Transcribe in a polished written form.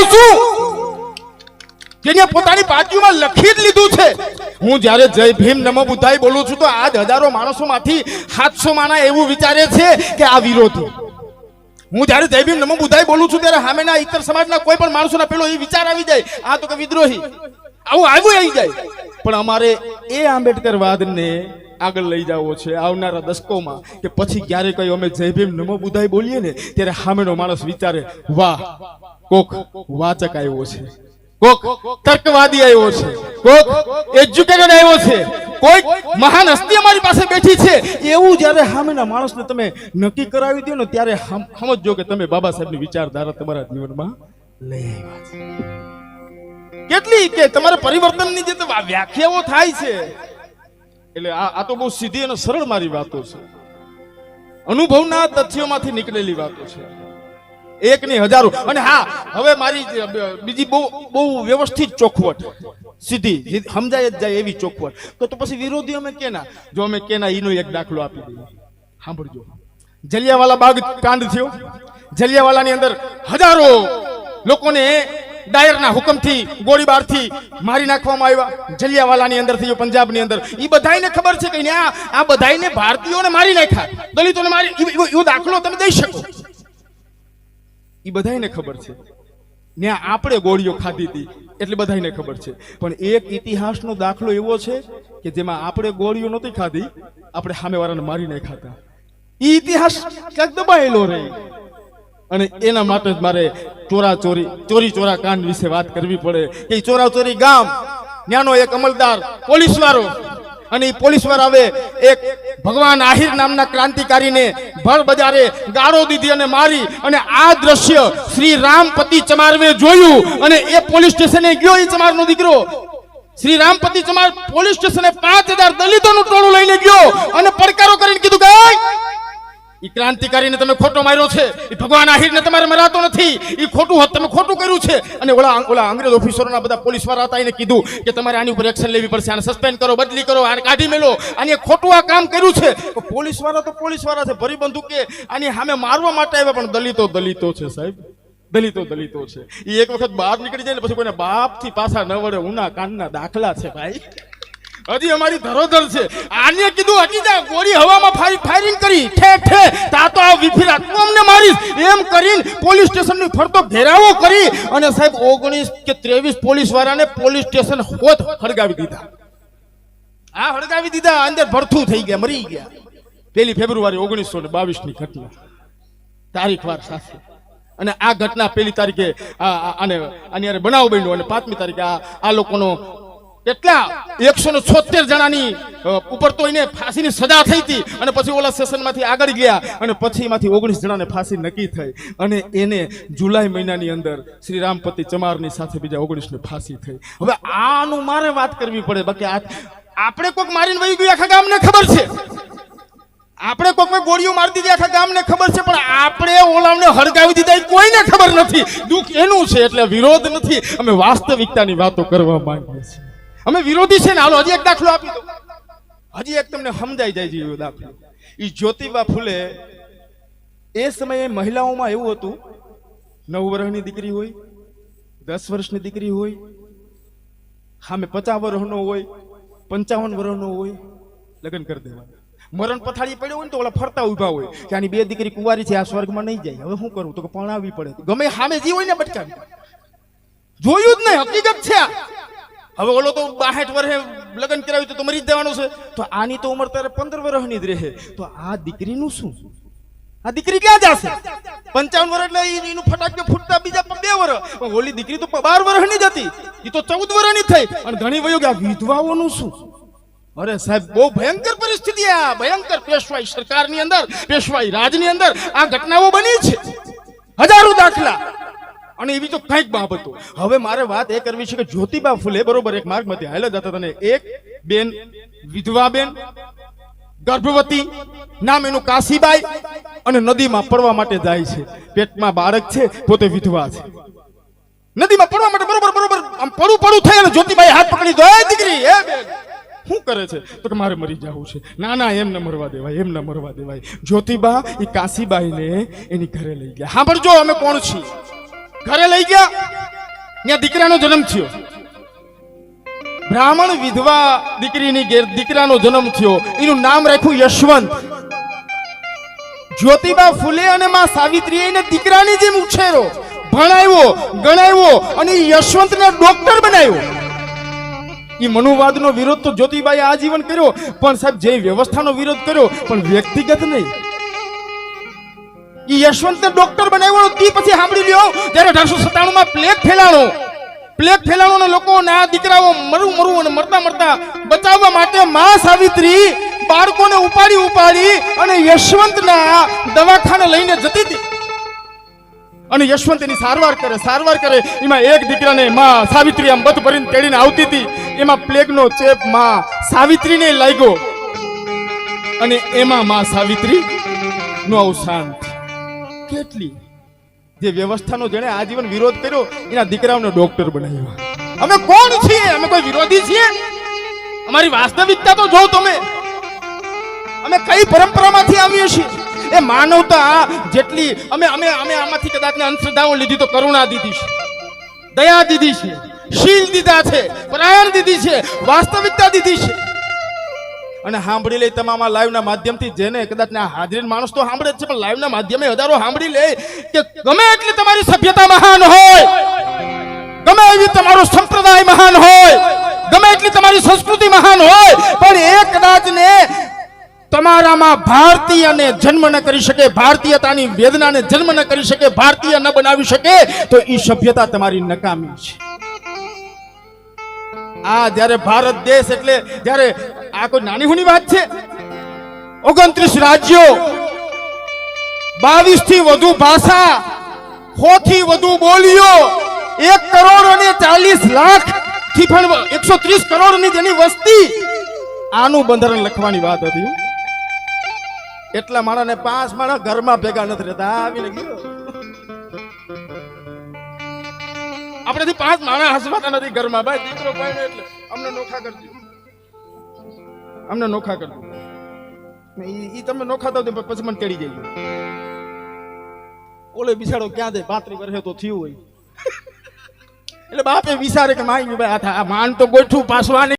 એવું શું જેને પોતાની પાટીમાં લખી જ લીધું છે? હું જ્યારે જય ભીમ નમો બુદ્ધાય બોલું છું તો આજ હજારો માણસોમાંથી 700 માણા એવું વિચારે છે કે આ વિરોધી. હું જ્યારે જય ભીમ નમો બુદ્ધાય બોલું છું ત્યારે સામેના ઇતર સમાજના કોઈ પણ માણસોના પેલો એ વિચાર આવી જાય, આ તો કે વિદ્રોહી, આવું આવી જાય. પણ અમારે એ આંબેડકરવાદને આગળ લઈ જવો છે આવનારા દશકોમાં, કે પછી ક્યારે કઈ અમે જય ભીમ નમો બુદ્ધાય બોલીએ ને ત્યારે સામેનો માણસ વિચારે, વાહ કોક વાચક આવ્યો છે, કોક તર્કવાદી આવ્યો છે, કોક એજ્યુકેટેડ આવ્યો છે, કોઈ મહાન હસ્તી અમારી પાસે બેઠી છે. એવું જ્યારે સામેના માણસને તમે નક્કી કરાવી દો ને ત્યારે સમજો કે તમે બાબા સાહેબની વિચારધારા તમારા જીવનમાં લઈ આવ્યા છે. કેટલી કે તમારે પરિવર્તનની જે વ્યાખ્યાઓ થાય છે, એટલે આ તો બહુ સીધી અને સરળ મારી વાતો છે, અનુભવના તથ્યોમાંથી નીકળેલી વાતો છે, એક ની હજારો. અને હા, હવે મારી બીજી બહુ વ્યવસ્થિત ચોખવટ, સીધી સમજાય જ જાય એવી ચોખવટ. તો પછી વિરોધી અમે કેના? જો અમે કેના એનો એક દાખલો આપી દઈએ. સાંભળજો, જલિયાવાલા બાગ કાંડ થયો. જલિયાવાલાની અંદર હજારો લોકોને ડાયરના હુકમથી ગોળીબારથી મારી નાખવામાં આવ્યા. જલિયાવાલાની અંદર થયો પંજાબની અંદર. એ બધાને ખબર છે કે આ બધાને ભારતીયોને મારી નાખ્યા, દલિતોને મારી, એવો દાખલો તમે દઈ શકો. એ બધાને ખબર છે. ત્યાં આપણે ગોળીઓ ખાધી હતી એટલે બધાને ખબર છે. પણ એક ઇતિહાસનો દાખલો એવો છે કે જેમાં આપણે ગોળીઓ નહોતી ખાધી, આપણે સામેવાળાને મારી નહીં ખાતા. એ ઇતિહાસ ક્યાંક દબાયેલો રહે. અને એના માટે જ મારે ચોરી ચોરા કાંડ વિશે વાત કરવી પડે કે ચોરાચોરી ગામ, ત્યાંનો એક અમલદાર પોલીસ વાળો, અને એ પોલીસ વાળા આવે એક ભગવાન આહિર નામના ક્રાંતિકારીને ભર બજારે ગાળો દીધી અને મારી. અને આ દ્રશ્ય શ્રી રામપતિ ચમારવે જોયું અને એ પોલીસ સ્ટેશને ગયો. એ ચમારનો દીકરો શ્રી રામપતિ ચમાર પોલીસ સ્ટેશને 5000 દલિતોનું ટોળું લઈને ગયો અને પડકારો કરીને કીધું કે એ ક્રાંતિકારીને તમે ખોટો માર્યો છે, એ ભગવાન આહિરને તમારે મરાતો નથી, એ ખોટું હોત, તમે ખોટું કર્યું છે. અને ઓલા અંગ્રેજ ઓફિસરોના બધા પોલીસ વાળા હતા, એને કીધું કે તમારે આની ઉપર એક્શન લેવી પડશે, આને સસ્પેન્ડ કરો, બદલી કરો, આને કાઢી મેલો, આને ખોટું આ કામ કર્યું છે. પોલીસ વાળા તો પોલીસ વાળા છે, ભરી બંદૂકે આની સામે મારવા માટે આવ્યા, પણ દલિતો છે સાહેબ, દલિતો છે. એ એક વખત બહાર નીકળી જાય ને પછી કોઈને બાપથી પાછા ન વળે, ઉના કાંડના દાખલા છે ભાઈ, હજી અમારી ધરોધર છે. આને કીધું હટી જા, ગોળી હવામાં ફાયરિંગ કરી, ઠે તા તો આ વિફિરા તું અમને મારીશ એમ કરીને પોલીસ સ્ટેશનની ફરતો ઘેરાવો કરી અને સાહેબ 19 કે 23 પોલીસ વાળાને પોલીસ સ્ટેશન હોત હળગાવી દીધા. હળગાવી દીધા, અંદર ભરથું થઈ ગયા, મરી ગયા. 1 ફેબ્રુઆરી 1922 ની ઘટના, તારીખ વાર સાથે. અને આ ઘટના 1 તારીખે આની બનાવ બન્યો અને 5મી તારીખે આ લોકોનો કેટલા 176 જણાની ઉપર તો એને ફાંસીની સજા થઈ હતી. અને પછી ઓલા સેશનમાંથી આગળ ગયા અને પછી એમાંથી 19 જણાને ફાંસી નક્કી થઈ અને એને જુલાઈ મહિનાની અંદર શ્રી રામપતિ ચમારની સાથે બીજા 19 ને ફાંસી થઈ. હવે આનું મારે વાત કરવી પડે, બાકી આપણે કોઈક મારીને વહી ગયું આખા ગામને ખબર છે, આપણે કોઈ ગોળીઓ મારી દીધી આખા ગામને ખબર છે, પણ આપણે ઓલાને હળગાવી દીધા કોઈને ખબર નથી. દુઃખ એનું છે, એટલે વિરોધ નથી, અમે વાસ્તવિકતાની વાતો કરવા માંગીએ છીએ. અમે વિરોધી છે ને. હાલો હજી એક દાખલો આપી દો, હજી એક તમને સમજાઈ જાય છે દાખલો. એ જ્યોતિબા ફૂલે, એ સમયે મહિલાઓમાં એવું હતું, 9 વર્ષની દીકરી હોય, 10 વર્ષની દીકરી હોય, સામે 50 વર્ષનો હોય, 55 વર્ષનો હોય, લગ્ન કરી દેવાના. મરણ પથારી પડ્યો હોય ને તો ઓલા ફરતા ઉભા હોય કે આની 2 દીકરી કુંવારી છે, આ સ્વર્ગમાં નહીં જાય, હવે શું કરું? તો કે પરણાવવી પડે. ગમે સામે જે હોય ને બટકાવી. જોયું જ નહીં, હકીકત છે. હવે ઓલો તો 62 વર્ષે લગ્ન કરાવ્યું તો મરી જ જવાનું છે, તો આની તો ઉંમર ત્યારે 15 વર્ષની જ રહે. તો આ દીકરીનું શું? આ દીકરી ક્યાં જશે? 55 વર્ષ એટલે એનું ફટાકે ફૂટતા બીજા 2 વર્ષ. ઓલી દીકરી તો 12 વર્ષની જ હતી, એ તો 14 વર્ષની થઈ અને ઘણી વયો ગયા. વિધવાઓનું શું? અરે સાહેબ, બહુ ભયંકર પરિસ્થિતિ, આ ભયંકર પેશવાઈ સરકારની અંદર, પેશવાઈ રાજની અંદર આ ઘટનાઓ બની છે, હજારો દાખલા. અને એવી તો કંઈક બાબતો. હવે મારે વાત એ કરવી છે કે જ્યોતિબા ફૂલે બરોબર એક માર્ગમાંથી હાલ્યા જતા હતા, એક બેન, વિધવા બેન, ગર્ભવતી, નામ એનું કાશીબાઈ, અને નદીમાં પડવા માટે જાય છે. પેટમાં બાળક છે, પોતે વિધવા છે, નદીમાં પડવા માટે બરોબર આમ પડું થઈ અને જ્યોતિબાઈ હાથ પકડી દો, એ દીકરી, એ બેન શું કરે છે? તો કે મારે મરી જવું છે. ના એમ ન મરવા દેવાય. જ્યોતિબા એ કાશીબાઈને એની ઘરે લઈ ગયા. સાંભળજો અમે કોણ છીએ. ઘરે લઈ ગયા ત્યાં દીકરાનો જન્મ થયો. બ્રાહ્મણ વિધવા દીકરીની ઘેર દીકરાનો જન્મ થયો. એનું નામ રાખ્યું યશવંત. જ્યોતિબા ફૂલે અને માં સાવિત્રીએ એને દીકરાની જેમ ઉછેર્યો, ભણાવ્યો, ગણાવ્યો અને યશવંતને ડોક્ટર બનાવ્યો. એ મનુવાદનો વિરોધ તો જ્યોતિબાએ આજીવન કર્યો, પણ સાહેબ જે વ્યવસ્થાનો વિરોધ કર્યો પણ વ્યક્તિગત નહીં. એ યશવંતને ડોક્ટર બનાવ્યો. તે પછી સાંભળી લ્યો, જ્યારે 1897 માં પ્લેગ ફેલાણો ને લોકો ના દીકરાઓ મરું અને મરતા બચાવવા માટે માં સાવિત્રી બાળકોને ઉપાડી અને યશવંતના દવાખાને લઈને જતી હતી. અને યશવંત એની સારવાર કરે. એમાં એક દીકરાને માં સાવિત્રી આમ બધ ભરીને તેડીને આવતી હતી. એમાં પ્લેગનો ચેપ માં સાવિત્રીને લાગ્યો અને એમાં માં સાવિત્રી નો અવસાન. કેટલી જે વ્યવસ્થાનો જેણે આજીવન વિરોધ કર્યો એના દીકરાઓને ડોક્ટર બનાવ્યા. અમે કોણ છીએ? અમે કોઈ વિરોધી છીએ? અમારી વાસ્તવિકતા તો જો તમે. અમે કઈ પરંપરામાંથી આવીએ છીએ? એ માનવતા જેટલી અમે આમાંથી કદાચ અંધશ્રદ્ધાઓ લીધી તો કરુણા દીધી છે, દયા દીધી છે, શીલ દીધા છે, પરાયણ દીધી છે, વાસ્તવિકતા દીધી છે. અને સાંભળી લે તમામ લાઈવના માધ્યમથી, જેને કદાચ હાજરીન માણસ તો સાંભળે જ છે, પણ લાઈવના માધ્યમે હજારો સાંભળી લે કે ગમે એટલી તમારી સભ્યતા મહાન હોય, ગમે એવી તમારો સંપ્રદાય મહાન હોય, ગમે એટલી તમારી સંસ્કૃતિ મહાન હોય, પણ એ કદાચ ને તમારામાં ભારતીયને જન્મ ન કરી શકે, ભારતીયતાની વેદનાને જન્મ ન કરી શકે, ભારતીય ન બનાવી શકે, તો એ સભ્યતા તમારી નકામી છે. આ જ્યારે ભારત દેશ એટલે જ્યારે આ કોઈ નાની હુની વાત છે? 29 રાજ્યો, 22 થી વધુ ભાષા, 100 થી વધુ બોલીઓ, 1,40,00,000 થી પણ 130 કરોડની જેની વસ્તી, આનું બંધારણ લખવાની વાત હતી. એટલા માણસને 5 માણસ ઘરમાં ભેગા નથી રહેતા. આવીને ગયો આપણેથી 5 માણસ હસવાતા નથી ઘરમાં. ભાઈ દીકરો ભાઈ એટલે અમને નોખા કરજો. ઈ તમે નોખા દો પછી મને તેડી જાય. ઓલે બિસાડો ક્યાં દે 35 વર્ષે તો થયું હોય એટલે બાપે વિચારે કે માઈ ભાઈ આ માન તો ગોઠું પાસવાની